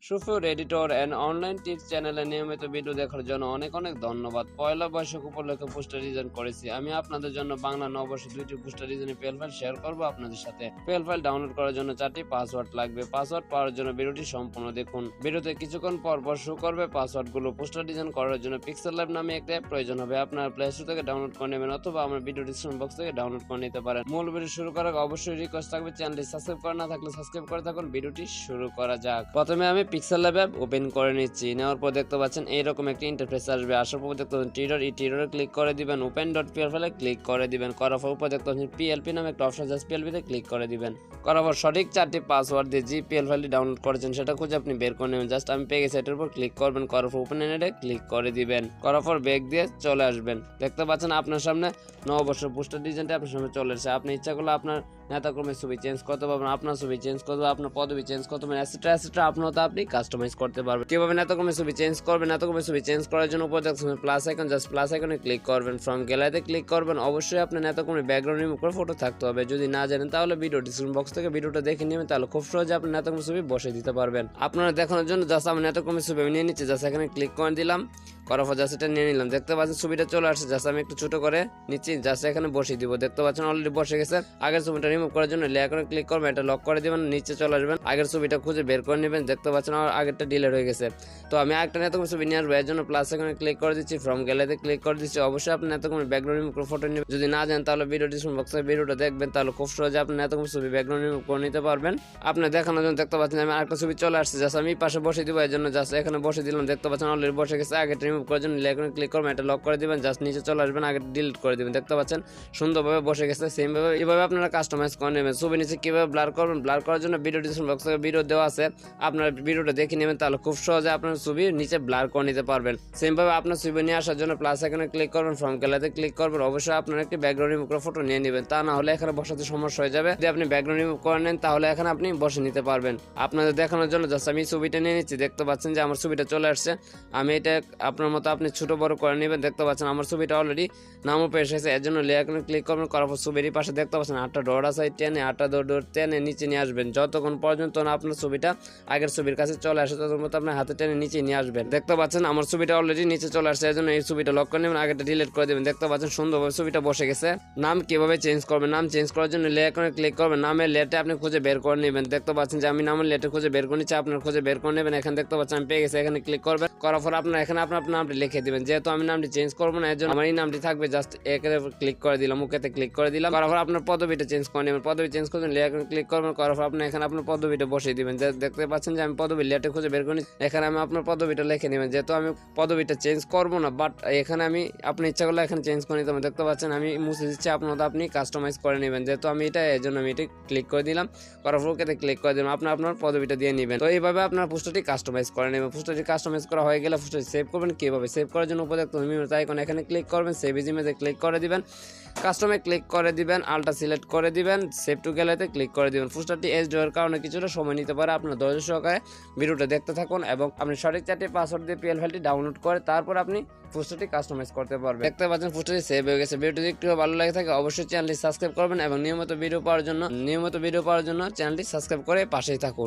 সুফিউর editor and online tips চ্যানেলে নিয়মিত video দেখার জন্য অনেক অনেক ধন্যবাদ। পয়লা বৈশাখ উপলক্ষে পোস্টার ডিজাইন করেছি। আমি আপনাদের জন্য বাংলা নববর্ষে 2টি পোস্টার ডিজাইনের পিএল ফাইল শেয়ার করব আপনাদের সাথে। পিএল ফাইল ডাউনলোড করার জন্য 4টি পাসওয়ার্ড লাগবে। পাসওয়ার্ড পাওয়ার জন্য ভিডিওটি সম্পূর্ণ দেখুন। ভিডিওতে কিছুক্ষণ পর পর শো করবে পাসওয়ার্ডগুলো। পোস্টার ডিজাইন করার জন্য পিক্সেল ল্যাব নামে একটা অ্যাপ প্রয়োজন হবে। আপনারা প্লে স্টোর থেকে ডাউনলোড করে নেবেন অথবা আমার ভিডিও ডিসক্রিপশন বক্স থেকে ডাউনলোড করে নিতে পারেন। মূল ভিডিও শুরু করার আগে অবশ্যই রিকোয়েস্ট থাকবে, চ্যানেলটি সাবস্ক্রাইব করা না থাকলে সাবস্ক্রাইব করে থাকুন। ভিডিওটি শুরু করা যাক। প্রথমে আমি পিক্সেল ল্যাব অ্যাপ ওপেন করে নিচ্ছি। নেওয়ার পর দেখতে পাচ্ছেন এইরকম একটা ইন্টারফেস আসবে। আসার পর দেখতে পাচ্ছেন টিডর, এই টিডরে ক্লিক করে দিবেন। ওপেন.pl ফাইলে ক্লিক করে দিবেন। করার পর দেখতে পাচ্ছেন পিএলপি নামে একটা অপশন আছে, পিএলপি তে ক্লিক করে দিবেন। করার পর সঠিক 4টি পাসওয়ার্ড দিয়ে যে পিএল ফাইলটি ডাউনলোড করেছেন সেটা খুঁজে আপনি বের করে নেবেন। জাস্ট আমি পেয়ে গেছি, এটার উপর ক্লিক করবেন। করার পর ওপেন এন্ডে ক্লিক করে দিবেন। করার পর ব্যাক দিয়ে চলে আসবেন। দেখতে পাচ্ছেন আপনার সামনে নববর্ষের পোস্টার ডিজাইনটা আপনার সামনে চলে এসেছে। আপনি ইচ্ছা করলে আপনার নেতাকর্মীর ছবি চেঞ্জ করতে পারবেন, আপনার ছবি চেঞ্জ করতে পারবেন, আপনার পদবি চেঞ্জ করতে পারবেন, এটসেট্রা আপনার মতো আপনি কাস্টমাইজ করতে পারবেন। কিভাবে নেতাকর্মীর ছবি চেঞ্জ করবেন? নেতাকর্মীর ছবি চেঞ্জ করার জন্য উপর দেখছেন প্লাস আইকন, জাস্ট প্লাস আইকনে ক্লিক করবেন। ফ্রম গ্যালারিতে ক্লিক করবেন। অবশ্যই আপনার নেতাকর্মীর ব্যাকগ্রাউন্ড রিমুভ করে ফটো থাকতে হবে। যদি না জানেন তাহলে ভিডিও ডিসক্রিপশন বক্স থেকে ভিডিওটা দেখে নেবেন, তাহলে খুব সহজে আপনার নেতাকর্মীর ছবি বসে দিতে পারবেন। আপনারা দেখানোর জন্য জাস্ট আমার নেতাকর্মীর ছবি আমি নিয়ে নিচ্ছি। জাস্ট এখানে ক্লিক করে দিলাম। করার পর জাস্ট এটা নিয়ে নিলাম। দেখতে পাচ্ছেন ছবিটা চলে আসছে। জাস্ট আমি একটু ছোট করে নিচ্ছি, জাস্ট এখানে বসিয়ে দিব। দেখতে পাচ্ছেন অলরেডি বসে গেছে। আগের ছবিটা রিমুভ করার জন্য লেয়ার করে ক্লিক করবেন, এটা লক করে দিবেন, নিচে চলে আসবেন। আগের ছবিটা খুঁজে বের করে নেবেন। দেখতে পাচ্ছেন আমার আগেরটা ডিলিট হয়ে গেছে। তো আমি একটা নেতাকর্মীর ছবি নিয়ে আসবো, এর জন্য প্লাস এখানে ক্লিক করে দিচ্ছি। ফ্রম গ্যালারিতে ক্লিক করে দিচ্ছি। অবশ্যই আপনি নেতাকর্মীর ব্যাকগ্রাউন্ড রিমুভ করে ফটো নেবেন। যদি না জানেন তাহলে ভিডিও ডিসক্রিপশন বক্সে ভিডিওটা দেখবেন, তাহলে খুব সহজে আপনি নেতাকর্মীর ছবি ব্যাকগ্রাউন্ড রিমুভ করে নিতে পারবেন। আপনি দেখানোর জন্য দেখতে পাচ্ছেন আমি আরেকটা ছবি চলে আসছে। জাস্ট আমি পাশে বসে দিব, এর জন্য জাস্ট এখানে বসে দিলাম। দেখতে পাচ্ছেন অলরেডি বসে গেছে। আগেটা রিমুভ করার জন্য লেয়ার করে ক্লিক করবেন, এটা লক করে দিবেন। জাস্ট নিচে চলে আসবেন, আগে ডিলিট করে দিবেন। দেখতে পাচ্ছেন সুন্দরভাবে বসে গেছে। সেম ভাবে এভাবে আপনারা কাস্টমাইজ করে নেবেন। ছবি নিচে কিভাবে ব্লার করবেন? ব্লার করার জন্য ভিডিও ডিসক্রিপশন বক্সে ভিডিও দেওয়া আছে, আপনারা ভিডিওটা দেখে নেবেন, তাহলে খুব সহজে আপনার ছবি নিচে ব্লার করে নিতে পারবেন। সেম ভাবে আপনার ছবি নিয়ে আসার জন্য প্লাস এখানে ক্লিক করবেন, ফ্রম গ্যালারিতে ক্লিক করবেন। অবশ্যই আপনারা একটি ব্যাকগ্রাউন্ড রিমুভ করে ফটো নিয়ে নেবেন, তা না হলে এখানে বসাতে সমস্যা হয়ে যাবে। যদি আপনি ব্যাকগ্রাউন্ড রিমুভ করে নেন তাহলে এখানে আপনি বসে নিতে পারবেন। আপনাদের দেখানোর জন্য জাস্ট আমি ছবিটা নিয়ে নিচ্ছি। দেখতে পাচ্ছেন যে আমার ছবিটা চলে আসছে। আমি এটা আপনার মতো আপনি ছোট বড় করে নেবেন। দেখতে পাচ্ছেন আমার ছবিটা অলরেডি নামও পেয়ে এসেছে, এর জন্য লেয়ার ক্লিক করবেন। করার পর ছবির পাশে দেখতে পাচ্ছেন 8টা ডট আছে, টেনে 8টা ডট টেনে নিচে নিয়ে আসবেন। যতক্ষণ পর্যন্ত না আপনার ছবিটা আগের ছবির কাছে চলে আসে ততক্ষণ মতো আপনার হাতে টেনে নিচে নিয়ে আসবেন। দেখতে পাচ্ছেন আমার ছবিটা অলরেডি নিচে চলে আসছে, এর জন্য এই ছবিটা লক করে নেবেন, আগেটা ডিলিট করে দেবেন। দেখতে পাচ্ছেন সুন্দরভাবে ছবিটা বসে গেছে। নাম কিভাবে চেঞ্জ করবেন? নাম চেঞ্জ করার জন্য লেয়ার করে ক্লিক করবেন। নামের লেয়ারটা আপনি খুঁজে বের করে নেবেন। দেখতে পাচ্ছেন যে আমি নামের লেয়ারটা খুঁজে বের করে নিচ্ছি, আপনার খুঁজে বের করে নেবেন। এখানে দেখতে পাচ্ছেন আমি পেয়ে গেছি, এখানে ক্লিক করবেন। করার পর আপনার এখানে আপনার নামটি লিখে দিবেন। যেহেতু আমি নামটি চেঞ্জ করবো না, এর জন্য আমার এই নামটি থাকবে। জাস্ট এখানে ক্লিক করে দিলাম, ওকেতে ক্লিক করে দিলাম। করার পর আপনার পদবিটা চেঞ্জ করে নেবেন। পদবি চেঞ্জ করবেন, লেয়ার ক্লিক করবেন। করার পর আপনি এখানে আপনার পদবিটা বসিয়ে দিবেন। দেখতে পাচ্ছেন যে আমি পদবি লেয়ারটা খুঁজে বের করি, এখানে আমি আপনার পদবিটা লিখে নেবেন। যেহেতু আমি পদবিটা চেঞ্জ করবো না, বাট এখানে আমি আপনি ইচ্ছা করলে এখানে চেঞ্জ করে নিতে হবে। দেখতে পাচ্ছেন আমি মুছে দিচ্ছি, আপনার আপনি কাস্টমাইজ করে নেবেন। যেহেতু আমি এটা, এর জন্য আমি এটা ক্লিক করে দিলাম। করার পর ওকেতে ক্লিক করে দিলাম। আপনার পদবিটা দিয়ে নেবেন। তো এইভাবে আপনার পোস্টারটি কাস্টমাইজ করে নেবেন। পোস্টারটি কাস্টমাইজ করা হয়ে গেলে পোস্টারটি সেভ করবেন। কিভাবে সেভ করার জন্য উপরে দেখতে আইকন, এখানে ক্লিক করবেন, সেভ ইজ ইমেজে ক্লিক করে দিবেন, কাস্টমে ক্লিক করে দিবেন, আলটা সিলেক্ট করে দিবেন, সেভ টু গ্যালারিতে ক্লিক করে দিবেন। পোস্টারটি এইচডি এর কারণে কিছুটা সময় নিতে পারে, আপনার ধৈর্য সহকারে ভিডিওটা দেখতে থাকুন এবং আপনি সঠিক 4টি পাসওয়ার্ড দিয়ে পিএল ফাইলটি ডাউনলোড করে তারপর আপনি পোস্টারটি কাস্টমাইজ করতে পারবেন। দেখতে পাচ্ছেন পোস্টারটি সেভ হয়ে গেছে। ভিডিওটি একটু ভালো লাগে থাকে অবশ্যই চ্যানেলটি সাবস্ক্রাইব করবেন এবং নিয়মিত ভিডিও পাওয়ার জন্য চ্যানেলটি সাবস্ক্রাইব করে পাশেই থাকুন।